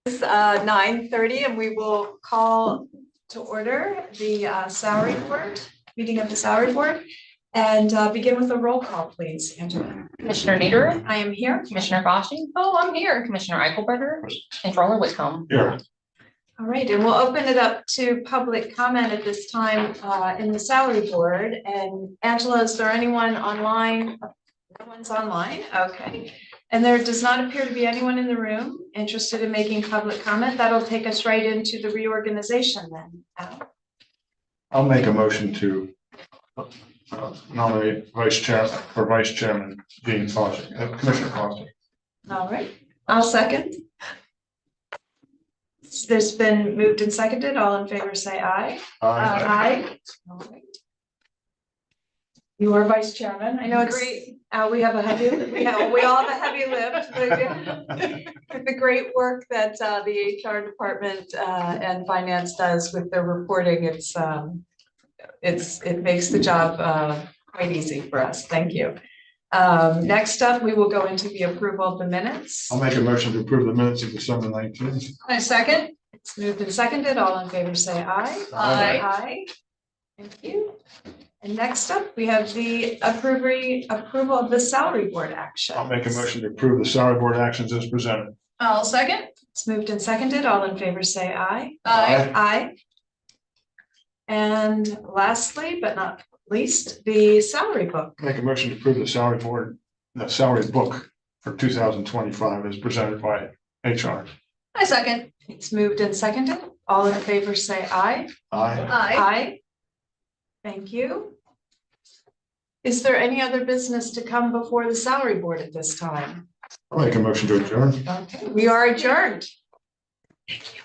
It's 9:30 and we will call to order the salary board, meeting of the salary board, and begin with a roll call, please, Angela. Commissioner Nieder. I am here. Commissioner Goshing. Oh, I'm here. Commissioner Eichelberger. Controller Whitcomb. Here. All right, and we'll open it up to public comment at this time in the salary board. And Angela, is there anyone online? No one's online. Okay. And there does not appear to be anyone in the room interested in making public comment. That'll take us right into the reorganization then. Al? I'll make a motion to nominate Vice Chairman Dean Foster, Commissioner Foster. All right, I'll second. There's been moved and seconded. All in favor, say aye. Aye. All right. You are vice chairman. I know it's great. We have a heavy. We all have a heavy lift. The great work that the HR department and finance does with their reporting. It makes the job quite easy for us. Thank you. Next up, we will go into the approval of the minutes. I'll make a motion to approve the minutes of December 19th. A second. It's moved and seconded. All in favor, say aye. Aye. Aye. Thank you. And next up, we have the approval of the salary board action. I'll make a motion to approve the salary board actions as presented. I'll second. It's moved and seconded. All in favor, say aye. Aye. Aye. And lastly, but not least, the salary book. Make a motion to approve the salary book for 2025 as presented by HR. I second. It's moved and seconded. All in favor, say aye. Aye. Aye. Thank you. Is there any other business to come before the salary board at this time? I'll make a motion to adjourn. Okay, we are adjourned.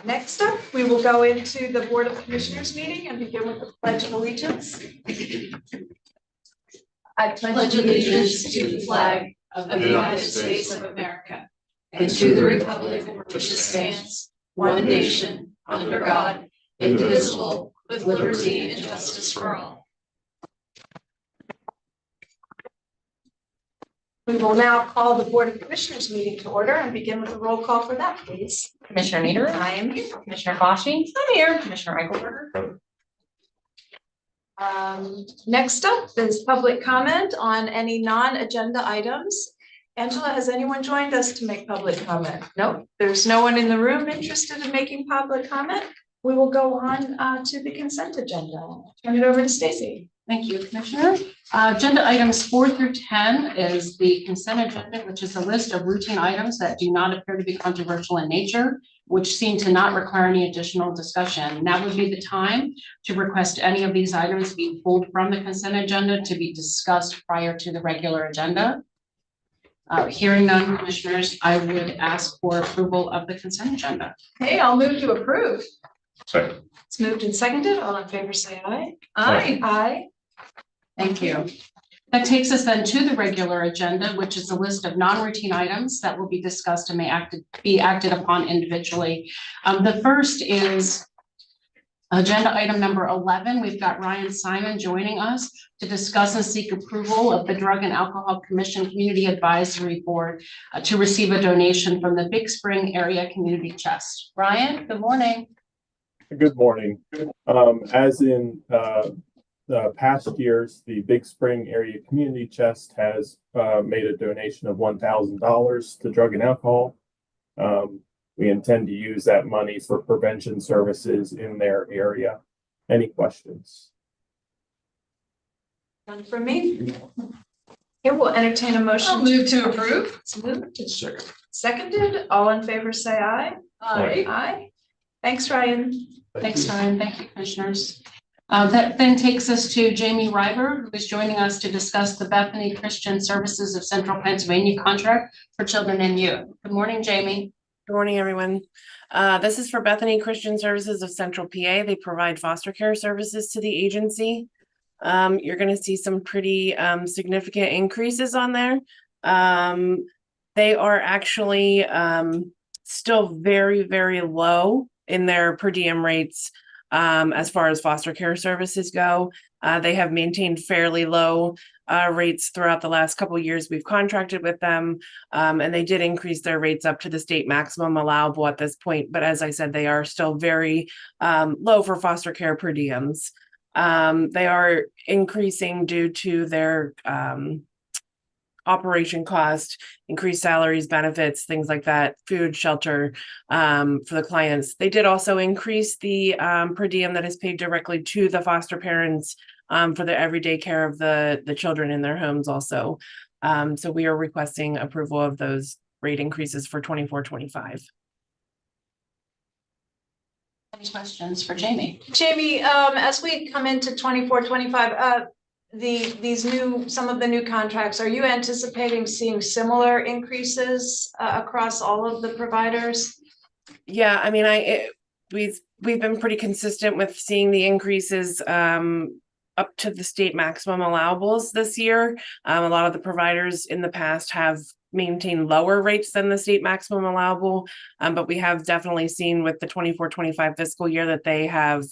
Next up, we will go into the Board of Commissioners meeting and begin with the Pledge of Allegiance. I pledge allegiance to the flag of the United States of America and to the republic for which it stands, one nation, under God, indivisible, with liberty and justice for all. We will now call the Board of Commissioners meeting to order and begin with a roll call for that, please. Commissioner Nieder. I am here. Commissioner Goshing. I'm here. Commissioner Eichelberger. Next up is public comment on any non-agenda items. Angela, has anyone joined us to make public comment? Nope, there's no one in the room interested in making public comment. We will go on to the consent agenda. Turn it over to Stacy. Thank you, Commissioner. Agenda items 4 through 10 is the consent agenda, which is a list of routine items that do not appear to be controversial in nature, which seem to not require any additional discussion. Now would be the time to request any of these items be pulled from the consent agenda to be discussed prior to the regular agenda. Hearing none, Commissioners, I would ask for approval of the consent agenda. Hey, I'll move to approve. Second. It's moved and seconded. All in favor, say aye. Aye. Aye. Thank you. That takes us then to the regular agenda, which is a list of non-routine items that will be discussed and may be acted upon individually. The first is agenda item number 11. We've got Ryan Simon joining us to discuss and seek approval of the Drug and Alcohol Commission Community Advisory Board to receive a donation from the Big Spring Area Community Chest. Ryan, good morning. Good morning. As in the past years, the Big Spring Area Community Chest has made a donation of $1,000 to drug and alcohol. We intend to use that money for prevention services in their area. Any questions? None from me. Here we'll entertain a motion. I'll move to approve. It's moved. Seconded. All in favor, say aye. Aye. Aye. Thanks, Ryan. Thanks, Ryan. Thank you, Commissioners. That then takes us to Jamie River, who is joining us to discuss the Bethany Christian Services of Central Pennsylvania contract for children and youth. Good morning, Jamie. Good morning, everyone. This is for Bethany Christian Services of Central PA. They provide foster care services to the agency. You're going to see some pretty significant increases on there. They are actually still very, very low in their per diem rates. as far as foster care services go. They have maintained fairly low rates throughout the last couple of years we've contracted with them. And they did increase their rates up to the state maximum allowable at this point. But as I said, they are still very low for foster care per diems. They are increasing due to their operation cost, increased salaries, benefits, things like that, food, shelter for the clients. They did also increase the per diem that is paid directly to the foster parents for the everyday care of the children in their homes also. So we are requesting approval of those rate increases for 24-25. Any questions for Jamie? Jamie, as we come into 24-25, some of the new contracts, are you anticipating seeing similar increases across all of the providers? Yeah, I mean, we've been pretty consistent with seeing the increases up to the state maximum allowables this year. A lot of the providers in the past have maintained lower rates than the state maximum allowable, but we have definitely seen with the 24-25 fiscal year that they have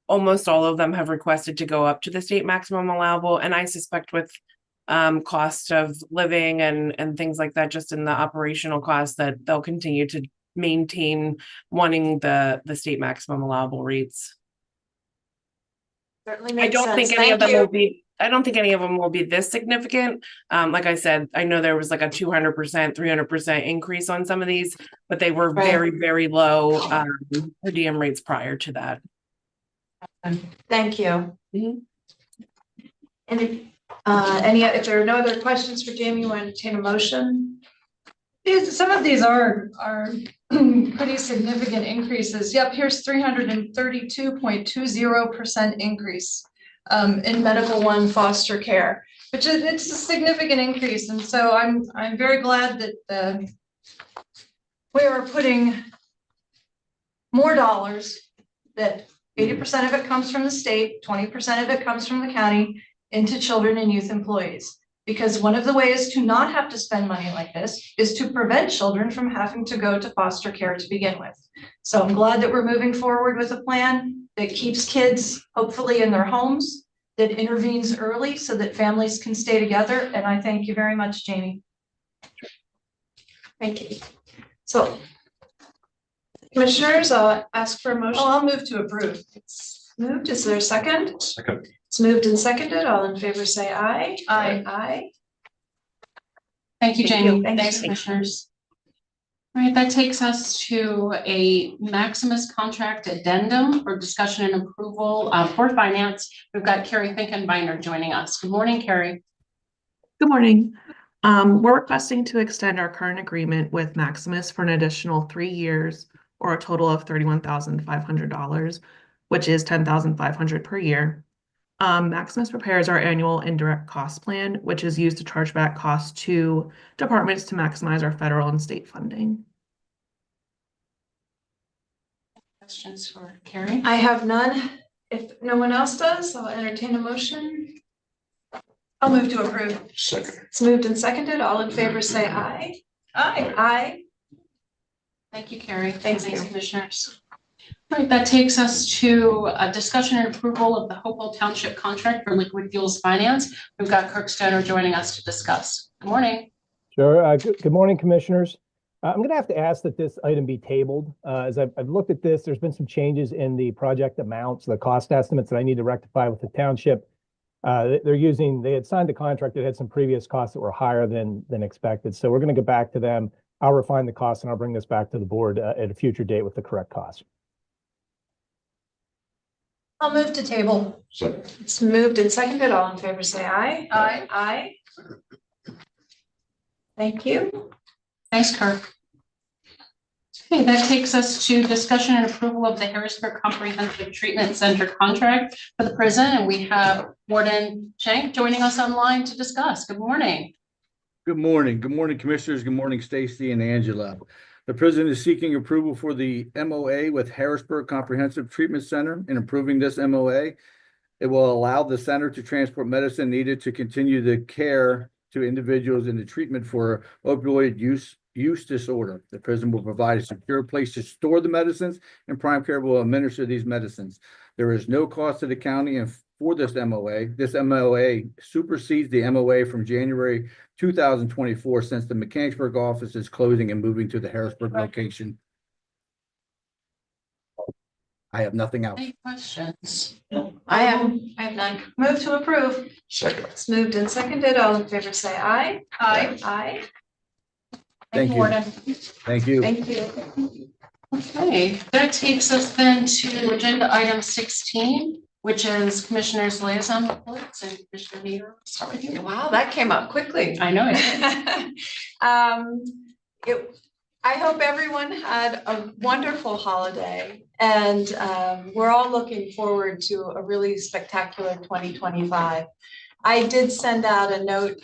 almost all of them have requested to go up to the state maximum allowable. And I suspect with cost of living and things like that, just in the operational costs, that they'll continue to maintain wanting the state maximum allowable rates. Certainly I makes don't sense. think any of them Thank you. will be, I don't think any of them will be this significant. Like I said, I know there was like a 200%, 300% increase on some of these, but they were Right. very, very low per diem rates prior to that. Thank you. Mhm. And if there are no other questions for Jamie, you want to entertain a motion? Some of these are pretty significant increases. Yep, here's 332.20% increase in Medical One foster care, which is, it's a significant increase. And so I'm very glad that we are putting more dollars, that 80% of it comes from the state, 20% of it comes from the county, into children and youth employees. Because one of the ways to not have to spend money like this is to prevent children from having to go to foster care to begin with. So I'm glad that we're moving forward with a plan that keeps kids hopefully in their homes, that intervenes early so that families can stay together. And I thank you very much, Jamie. Thank you. So, commissioners, I'll ask for a motion. I'll move to approve. It's moved. Is there a second? Second. It's moved and seconded. All in favor say aye. Aye. Aye. Thank you, Thank you. Jamie. Thank Thanks, you. commissioners. All right, that takes us to a Maximus contract addendum for discussion and approval for finance. We've got Carrie Finkenbeiner joining us. Good morning, Carrie. Good morning. We're requesting to extend our current agreement with Maximus for an additional 3 years or a total of $31,500, which is $10,500 per year. Maximus prepares our annual indirect cost plan, which is used to charge back costs to departments to maximize our federal and state funding. Questions for Carrie? I have none. If no one else does, I'll entertain a motion. I'll move to approve. Second. It's moved and seconded. All in favor say aye. Aye. Aye. Thank you, Carrie. Thank Thanks, you. commissioners. All right, that takes us to a discussion and approval of the Hopewell Township contract for liquid fuels finance. We've got Kirk Stoner joining us to discuss. Good morning. Sure. Good morning, commissioners. I'm going to have to ask that this item be tabled. As I've looked at this, there's been some changes in the project amounts, the cost estimates that I need to rectify with the township. They had signed a contract that had some previous costs that were higher than expected. So we're going to go back to them. I'll refine the costs and I'll bring this back to the board at a future date with the correct cost. I'll move to table. Second. It's moved and seconded. All in favor say aye. Aye. Aye. Thank you. Thanks, Kirk. Okay, that takes us to discussion and approval of the Harrisburg Comprehensive Treatment Center contract for the prison. And we have Warden Shank joining us online to discuss. Good morning. Good morning. Good morning, commissioners. Good morning, Stacy and Angela. The prison is seeking approval for the MOA with Harrisburg Comprehensive Treatment Center. In approving this MOA, it will allow the center to transport medicine needed to continue the care to individuals in the treatment for opioid use use disorder. The prison will provide a secure place to store the medicines, and Prime Care will administer these medicines. There is no cost to the county and for this MOA. This MOA supersedes the MOA from January 2024, since the Mechanicsburg office is closing and moving to the Harrisburg location. I have nothing else. Any questions? I have none. Move to approve. Second. It's moved and seconded. All in favor, say aye. Aye. Aye. Thank you. Warden. Thank you. Thank you. Okay, that takes us then to agenda item 16, which is Commissioner's Liaison Reports, and Commissioner Meader, we'll start with you. Wow, that came up quickly. I know it. I hope everyone had a wonderful holiday, and we're all looking forward to a really spectacular 2025. I did send out a note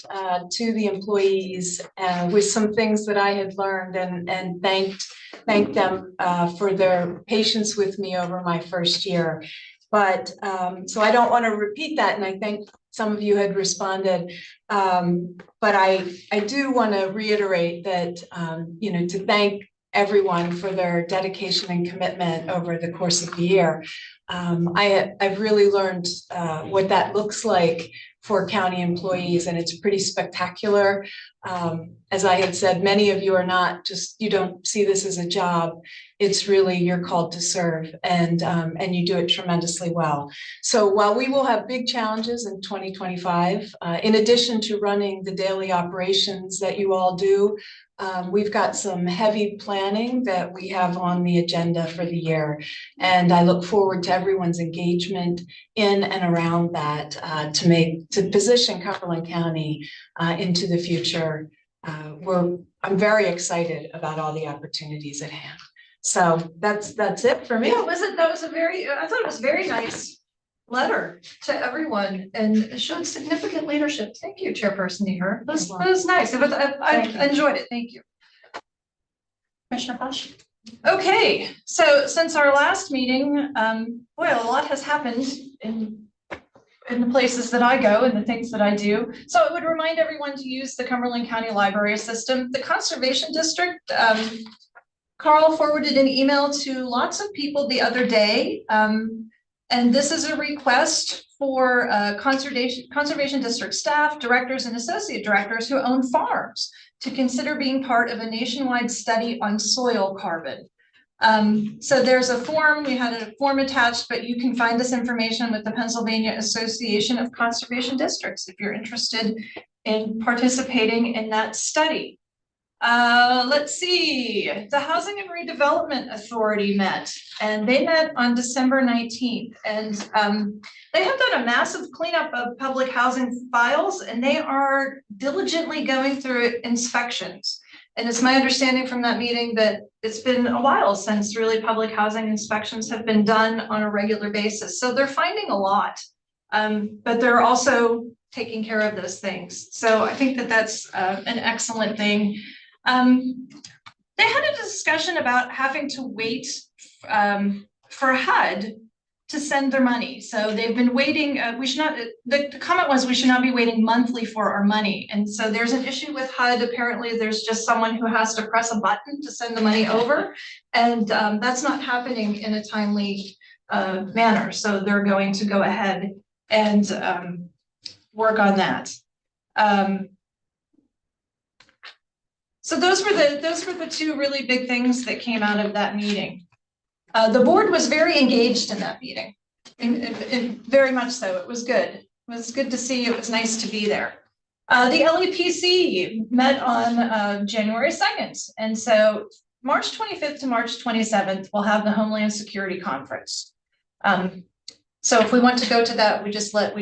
to the employees with some things that I had learned, and thanked them for their patience with me over my first year. But so I don't want to repeat that, and I think some of you had responded. But I do want to reiterate that, to thank everyone for their dedication and commitment over the course of the year. I've really learned what that looks like for county employees, and it's pretty spectacular. As I had said, many of you are not just, you don't see this as a job. It's really, you're called to serve, and you do it tremendously well. So while we will have big challenges in 2025, in addition to running the daily operations that you all do, we've got some heavy planning that we have on the agenda for the year. And I look forward to everyone's engagement in and around that to position Cumberland County into the future. I'm very excited about all the opportunities at hand. So that's it for me. Yeah, that was a very, I thought it was a very nice letter to everyone, and it showed significant leadership. Thank you, Chairperson Neher. That was nice. I enjoyed it. Thank you. Commissioner Hush? Okay, so since our last meeting, boy, a lot has happened in the places that I go and the things that I do. So I would remind everyone to use the Cumberland County Library System. The Conservation District, Carl forwarded an email to lots of people the other day. And this is a request for Conservation District staff, directors, and associate directors who own farms to consider being part of a nationwide study on soil carbon. So there's a form, we had a form attached, but you can find this information with the Pennsylvania Association of Conservation Districts if you're interested in participating in that study. Let's see, the Housing and Redevelopment Authority met, and they met on December 19th, and they have done a massive cleanup of public housing files, and they are diligently going through inspections. And it's my understanding from that meeting that it's been a while since really public housing inspections have been done on a regular basis. So they're finding a lot, but they're also taking care of those things. So I think that that's an excellent thing. They had a discussion about having to wait for HUD to send their money. So they've been waiting, we should not, the comment was we should not be waiting monthly for our money. And so there's an issue with HUD. Apparently there's just someone who has to press a button to send the money over. And that's not happening in a timely manner. So they're going to go ahead and work on that. So those were the two really big things that came out of that meeting. The board was very engaged in that meeting, and very much so. It was good. It was good to see. It was nice to be there. The LEPC met on January 2nd, and so March 25th to March 27th, we'll have the Homeland Security Conference. So if we want to go to that, we just let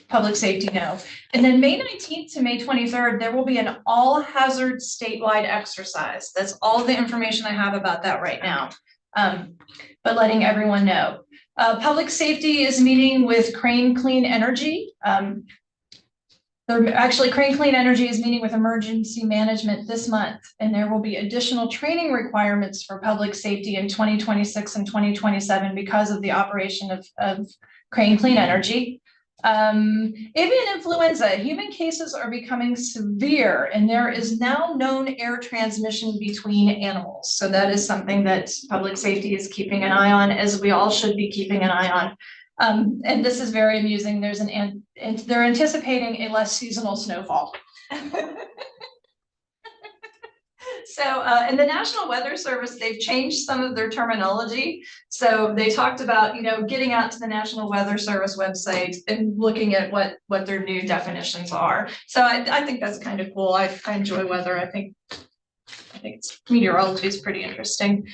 public safety know. And then May 19th to May 23rd, there will be an all-hazard statewide exercise. That's all the information I have about that right now, but letting everyone know. Public safety is meeting with Crane Clean Energy. Crane Clean Energy is meeting with emergency management this month, and there will be additional training requirements for public safety in 2026 and 2027 because of the operation of Crane Clean Energy. Avian influenza, human cases are becoming severe and there is now known air transmission between animals. So that is something that public safety is keeping an eye on, as we all should be keeping an eye on. And this is very amusing. They're anticipating a less seasonal snowfall. So, in the National Weather Service, they've changed some of their terminology. So they talked about, getting out to the National Weather Service website and looking at what their new definitions are. So I think that's kind of cool. I enjoy weather. I think meteorology is pretty interesting.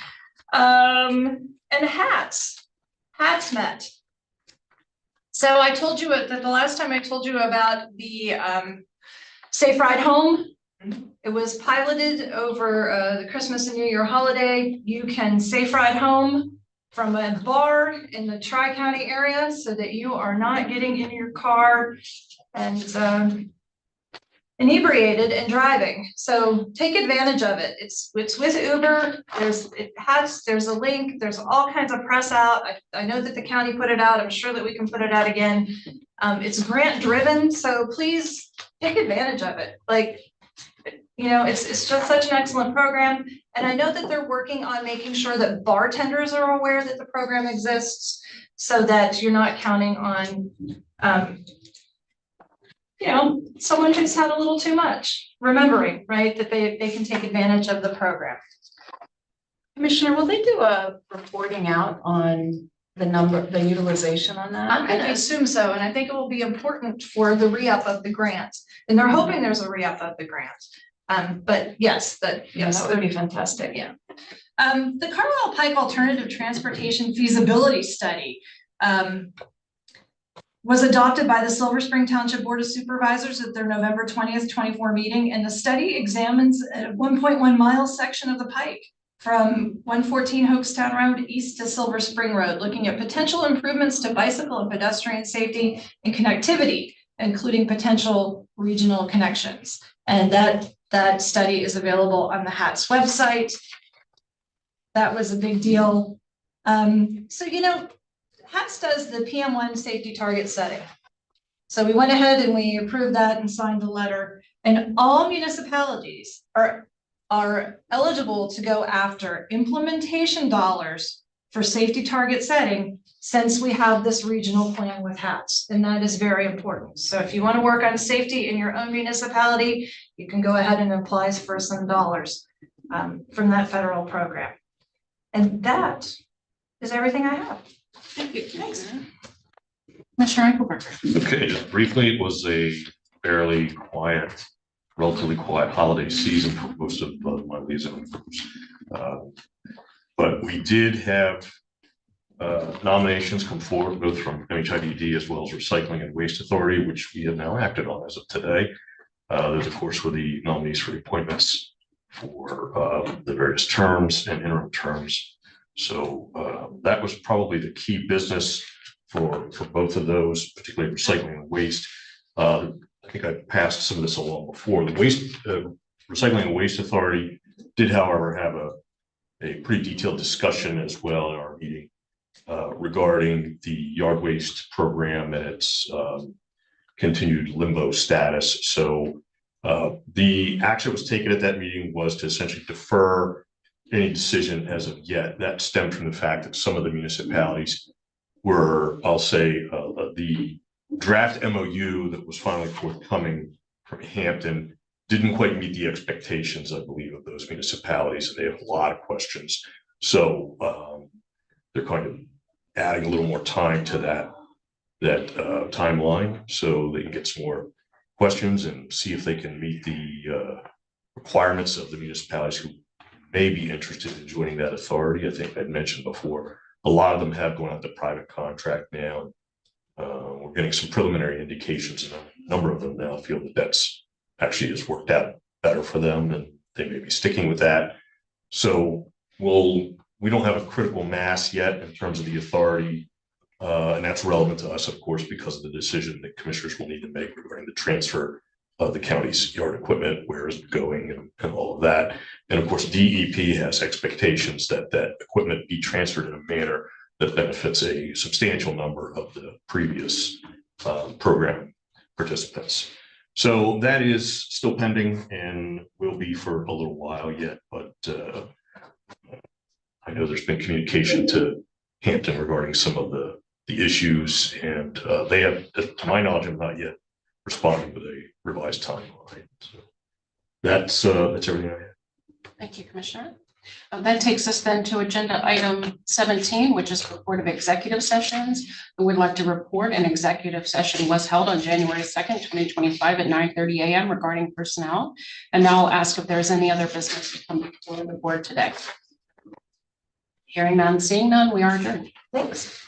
And hats met. So I told you that the last time I told you about the Safe Ride Home. It was piloted over the Christmas and New Year holiday. You can safe ride home from a bar in the Tri-County area so that you are not getting in your car and inebriated and driving. So take advantage of it. It's with Uber. There's a link. There's all kinds of press out. I know that the county put it out. I'm sure that we can put it out again. It's grant driven, so please take advantage of it. It's just such an excellent program. And I know that they're working on making sure that bartenders are aware that the program exists so that you're not counting on, someone who's had a little too much, remembering, right, that they can take advantage of the program. Commissioner, will they do a reporting out on the utilization on that? I'm gonna assume so, and I think it will be important for the re-up of the grant. And they're hoping there's a re-up of the grant. But yes, that would be fantastic. Yeah. The Carlisle Pike Alternative Transportation Feasibility Study was adopted by the Silver Spring Township Board of Supervisors at their November 20th, 24 meeting. And the study examines a 1.1 mile section of the Pike from 114 Hokestown Road east to Silver Spring Road, looking at potential improvements to bicycle and pedestrian safety and connectivity, including potential regional connections. And that study is available on the HATS website. That was a big deal. HATS does the PM1 safety target setting. So we went ahead and we approved that and signed the letter, and all municipalities are eligible to go after implementation dollars for safety target setting since we have this regional plan with HATS, and that is very important. So if you want to work on safety in your own municipality, you can go ahead and apply for some dollars from that federal program. And that is everything I have. Thank you. Thanks. Commissioner Eichelberger. Okay, just briefly, it was a fairly quiet, relatively quiet holiday season for most of my liaison groups. But we did have nominations come forward, both from MHIDD as well as Recycling and Waste Authority, which we have now acted on as of today. Those, of course, were the nominees for appointments for the various terms and interim terms. So that was probably the key business for both of those, particularly Recycling and Waste. I think I passed some of this along before. The Recycling and Waste Authority did, however, have a pretty detailed discussion as well in our meeting regarding the yard waste program and its continued limbo status. So the action that was taken at that meeting was to essentially defer any decision as of yet. That stemmed from the fact that some of the municipalities were, I'll say, the draft MOU that was finally forthcoming from Hampton didn't quite meet the expectations, I believe, of those municipalities, and they have a lot of questions. So they're kind of adding a little more time to that timeline so they can get some more questions and see if they can meet the requirements of the municipalities who may be interested in joining that authority. I think I'd mentioned before, a lot of them have gone out to private contract now. We're getting some preliminary indications, and a number of them now feel that that's actually has worked out better for them, and they may be sticking with that. So we don't have a critical mass yet in terms of the authority, and that's relevant to us, of course, because of the decision that commissioners will need to make regarding the transfer of the county's yard equipment, where is it going, and all of that. And of course, DEP has expectations that that equipment be transferred in a manner that benefits a substantial number of the previous program participants. So that is still pending and will be for a little while yet, but I know there's been communication to Hampton regarding some of the issues, and they have, to my knowledge, have not yet responded with a revised timeline. So that's everything I have. Thank you, Commissioner. That takes us then to agenda item 17, which is report of executive sessions. We would like to report an executive session was held on January 2nd, 2025 at 9:30 a.m. regarding personnel. And now I'll ask if there's any other business to come before the board today. Hearing none, seeing none, we are adjourned. Thanks.